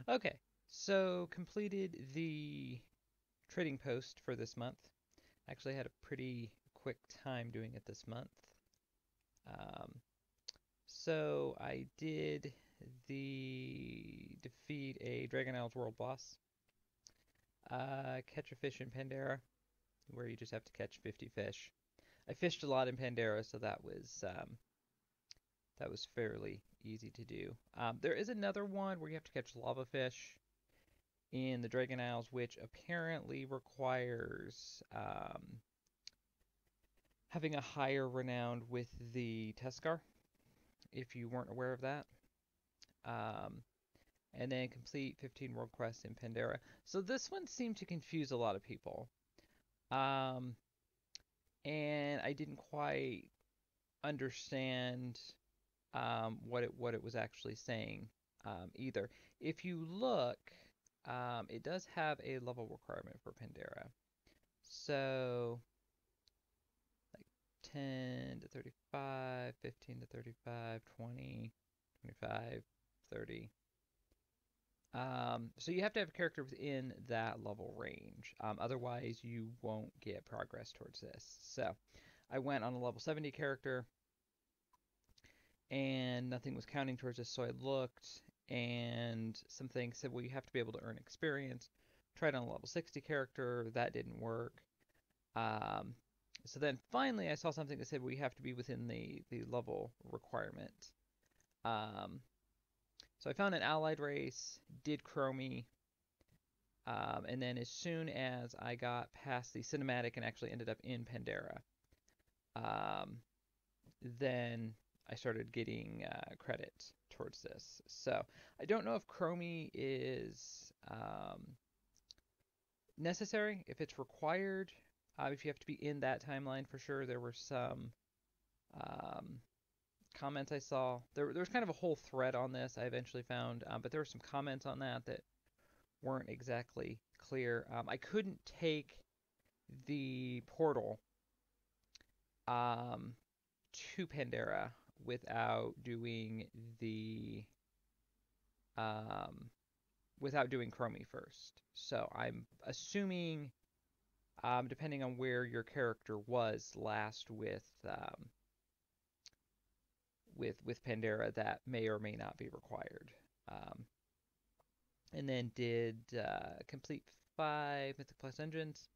Okay, so completed the trading post for this month. Actually had a pretty quick time doing it this month. Um, so I did the defeat a Dragon Isles world boss, catch a fish in Pandora, where you just have to catch 50 fish. I fished a lot in Pandora, so that was fairly easy to do. There is another one where you have to catch lava fish in the Dragon Isles, which apparently requires having a higher renown with the Teskar, if you weren't aware of that. Um, and then complete 15 world quests in Pandora. So this one seemed to confuse a lot of people. Um, and I didn't quite understand what it was actually saying either. If you look, it does have a level requirement for Pandora. So like 10 to 35, 15 to 35, 20, 25, 30. So you have to have a character within that level range. Otherwise, you won't get progress towards this. So I went on a level 70 character, and nothing was counting towards this. So I looked, and something said, well, you have to be able to earn experience. Tried on a level 60 character, that didn't work. Um, so then finally, I saw something that said we have to be within the level requirement. Um, so I found an allied race, did Chromie, and then as soon as I got past the cinematic and actually ended up in Pandora, um, then I started getting credit towards this. So I don't know if Chromie is necessary, if it's required, if you have to be in that timeline for sure. There were some um, comments I saw. There was kind of a whole thread on this I eventually found, but there were some comments on that weren't exactly clear. I couldn't take the portal um, to Pandora without doing the um, without doing Chromie first. So I'm assuming, depending on where your character was last with Pandora, that may or may not be required. Um, and then did complete 5 Mythic Plus Engines.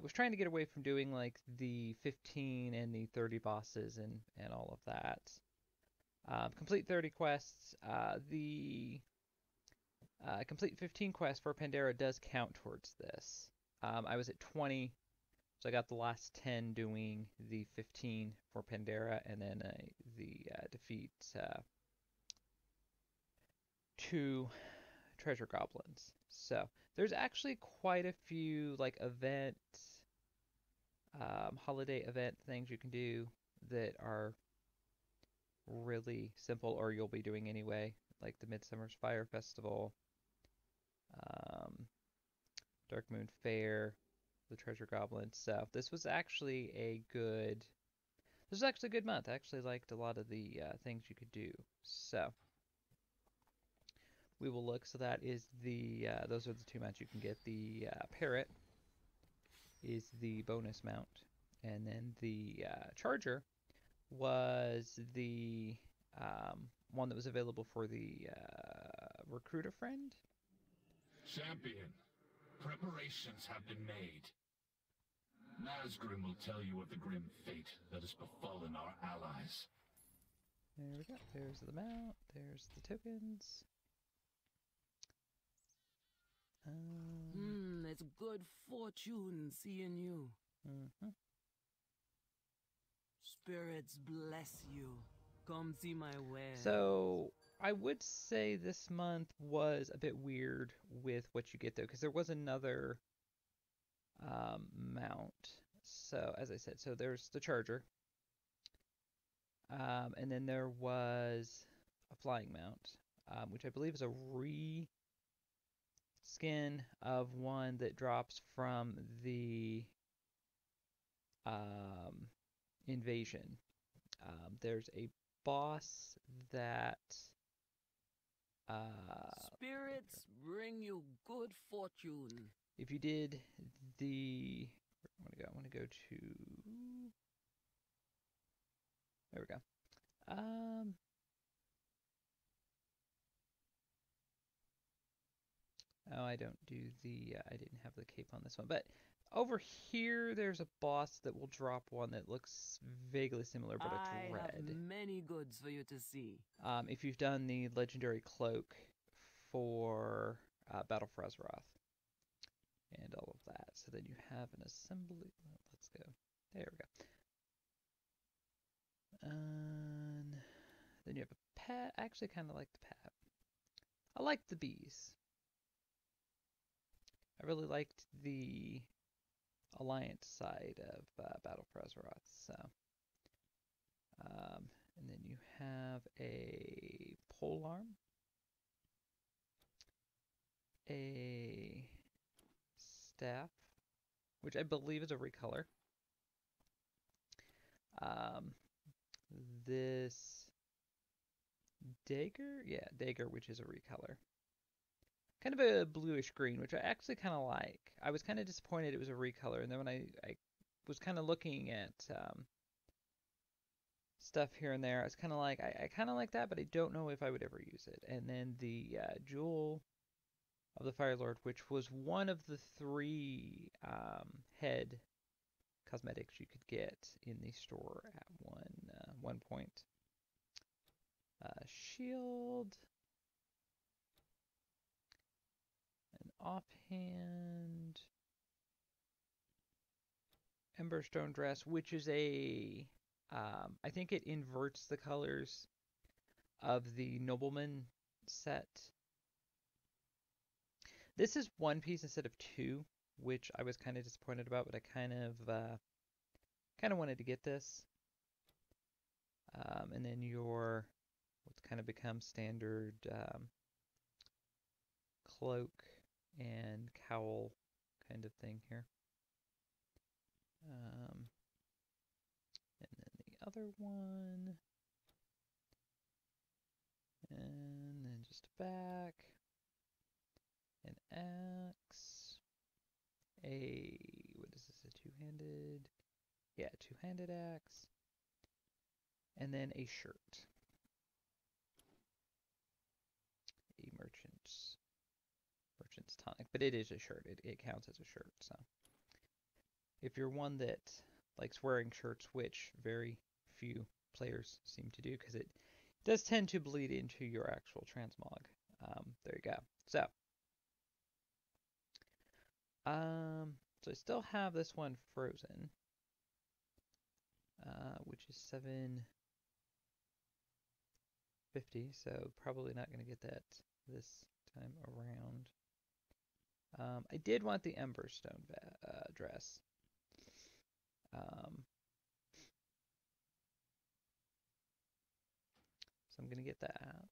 Was trying to get away from doing like the 15 and the 30 bosses and all of that. Complete 30 quests. The complete 15 quests for Pandora does count towards this. I was at 20, so I got the last 10 doing the 15 for Pandora, and then the defeat 2 treasure goblins. So there's actually quite a few like holiday event things you can do that are really simple, or you'll be doing anyway, like the Midsummer's Fire Festival, um, Dark Moon Fair, the Treasure Goblins. So this was actually a good month. I actually liked a lot of the things you could do. So we will look. So that is those are the two mounts you can get. The Parrot is the bonus mount, and then the Charger was the one that was available for the recruiter friend. Champion, preparations have been made. Nazgrim will tell you of the grim fate that has befallen our allies. There we go. There's the mount. There's the tokens. It's good fortune seeing you. Mhm. Spirits bless you. Come see my wares. So I would say this month was a bit weird with what you get though, because there was another mount. So as I said, so there's the Charger, and then there was a flying mount, which I believe is a reskin of one that drops from the um, invasion. There's a boss that spirits bring you good fortune. If you did the, I want to go to, there we go. Oh, I don't do the, I didn't have the cape on this one, but over here there's a boss that will drop one that looks vaguely similar, but it's I red. have many goods for you to see. If you've done the legendary cloak for Battle for Azeroth and all of that, so then you have an assembly. Let's go. There we go. And then you have a pet. I actually kind of like the pet. I like the bees. I really liked the Alliance side of Battle for Azeroth. So, and then you have a polearm, a staff, which I believe is a recolor. This dagger, yeah, dagger, which is a recolor. Kind of a bluish green, which I actually kind of like. I was kind of disappointed it was a recolor, and then when I was kind of looking at stuff here and there, I was kind of like, I kind of like that, but I don't know if I would ever use it. And then the Jewel of the Fire Lord, which was one of the 3 head cosmetics you could get in the store at one point. Shield. An offhand Emberstone dress, which is a I think it inverts the colors of the Nobleman set. This is 1 piece instead of 2, which I was kind of disappointed about, but I kind of wanted to get this. And then your what's kind of become standard cloak and cowl kind of thing here. And then the other one. And then just a back. An axe. What is this, a two-handed? Yeah, two-handed axe. And then a shirt. A merchant's tonic, but it is a shirt. It counts as a shirt, so. If you're one that likes wearing shirts, which very few players seem to do, because it does tend to bleed into your actual transmog. There you go. So I still have this one frozen, which is 750, so probably not going to get that this time around. I did want the Emberstone dress. So I'm going to get that.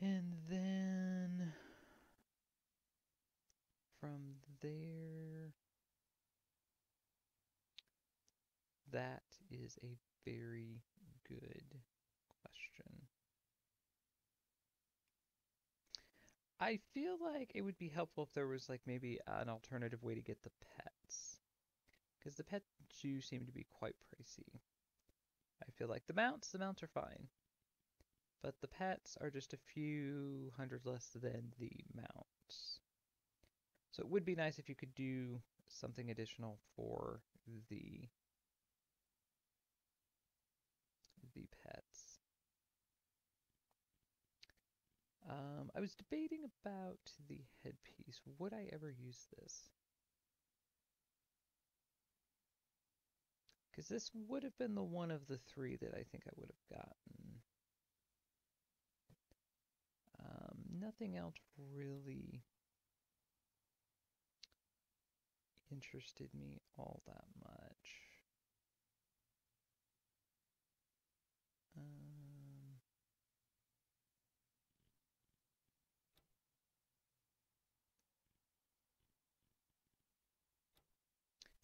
And then from there, that is a very good question. I feel like it would be helpful if there was like maybe an alternative way to get the pets. Because the pets do seem to be quite pricey. I feel like the mounts are fine. But the pets are just a few hundred less than the mounts. So it would be nice if you could do something additional for the pets. I was debating about the headpiece. Would I ever use this? Because this would have been the one of the 3 that I think I would have gotten. Nothing else really interested me all that much.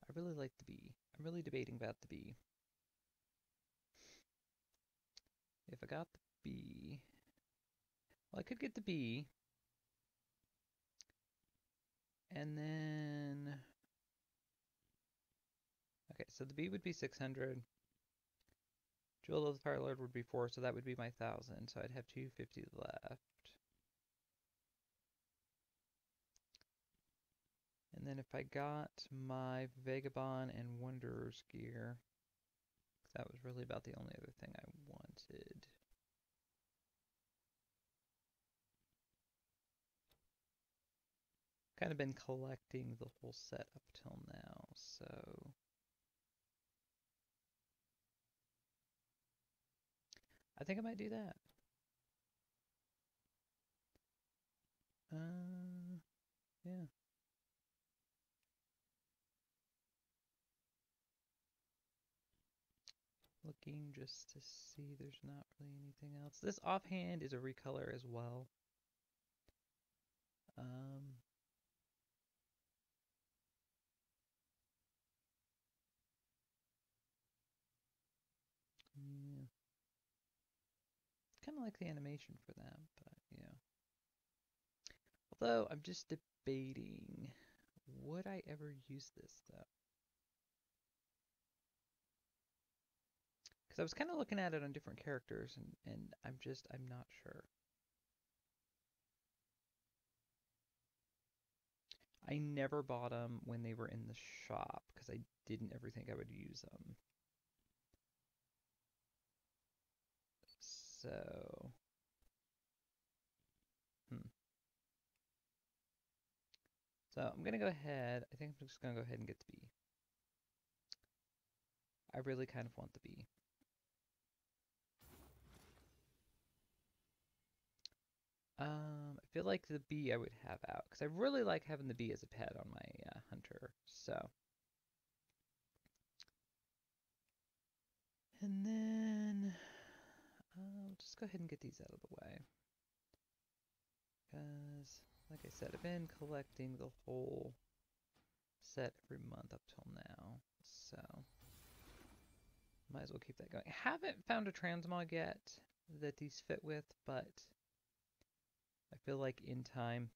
I really like the bee. I'm really debating about the bee. if I got the bee... Well, I could get the bee. And then... Okay, so the bee would be 600. Jewel of the Fire Lord would be 4, so that would be my 1,000. So I'd have 250 left. And then if I got my Vagabond and Wanderer's gear, that was really about the only other thing I wanted. Kind of been collecting the whole set up till now, so... I think I might do that. Yeah. Looking just to see, there's not really anything else. This offhand is a recolor as well. Yeah. Kind of like the animation for that, but yeah. Although I'm just debating, would I ever use this though? Because I was kind of looking at it on different characters, and I'm not sure. I never bought them when they were in the shop because I didn't ever think I would use them. So, So I'm gonna go ahead. I think I'm just gonna go ahead and get the bee. I really kind of want the bee. I feel like the bee I would have out because I really like having the bee as a pet on my hunter. So, and then I'll just go ahead and get these out of the way because, like I said, I've been collecting the whole set every month up till now. So, might as well keep that going. I haven't found a transmog yet that these fit with, but I feel like in time.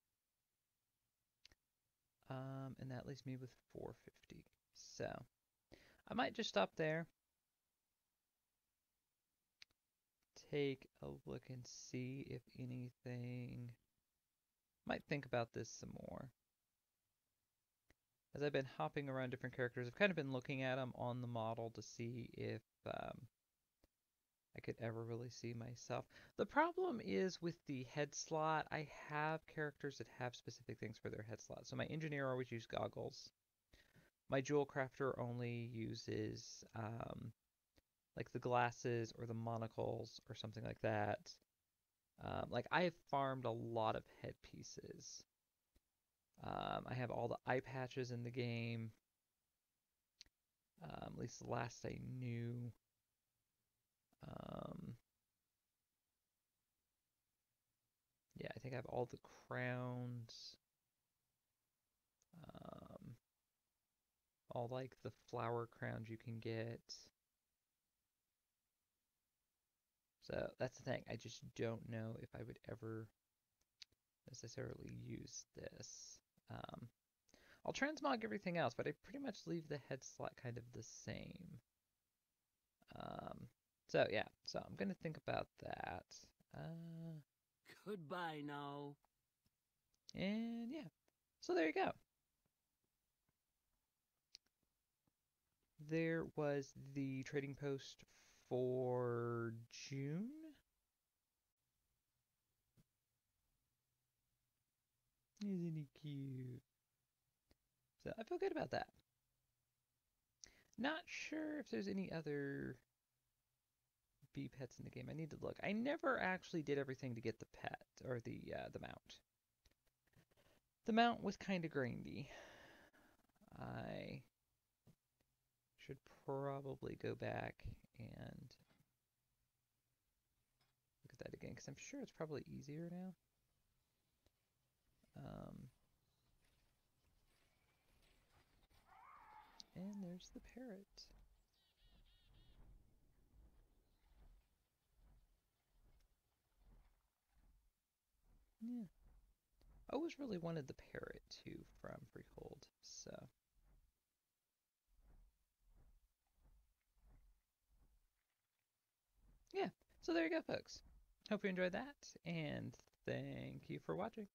And that leaves me with 450. So I might just stop there. Take a look and see if anything. Might think about this some more. As I've been hopping around different characters, I've kind of been looking at them on the model to see if I could ever really see myself. The problem is with the head slot, I have characters that have specific things for their head slot. So my engineer always uses goggles. My jewel crafter only uses like the glasses or the monocles or something like that. Like I have farmed a lot of headpieces. I have all the eye patches in the game. At least the last I knew. Yeah, I think I have all the crowns. All like the flower crowns you can get. So that's the thing. I just don't know if I would ever necessarily use this. I'll transmog everything else, but I pretty much leave the head slot kind of the same. So yeah, so I'm gonna think about that. Goodbye now. And yeah, so there you go. There was the trading post for June. Isn't he cute? So I feel good about that. Not sure if there's any other bee pets in the game. I need to look. I never actually did everything to get the pet or the mount. The mount was kind of grindy. I should probably go back and look at that again because I'm sure it's probably easier now. And there's the parrot. Yeah. I always really wanted the parrot too from Freehold, so. Yeah, so there you go, folks. Hope you enjoyed that, and thank you for watching.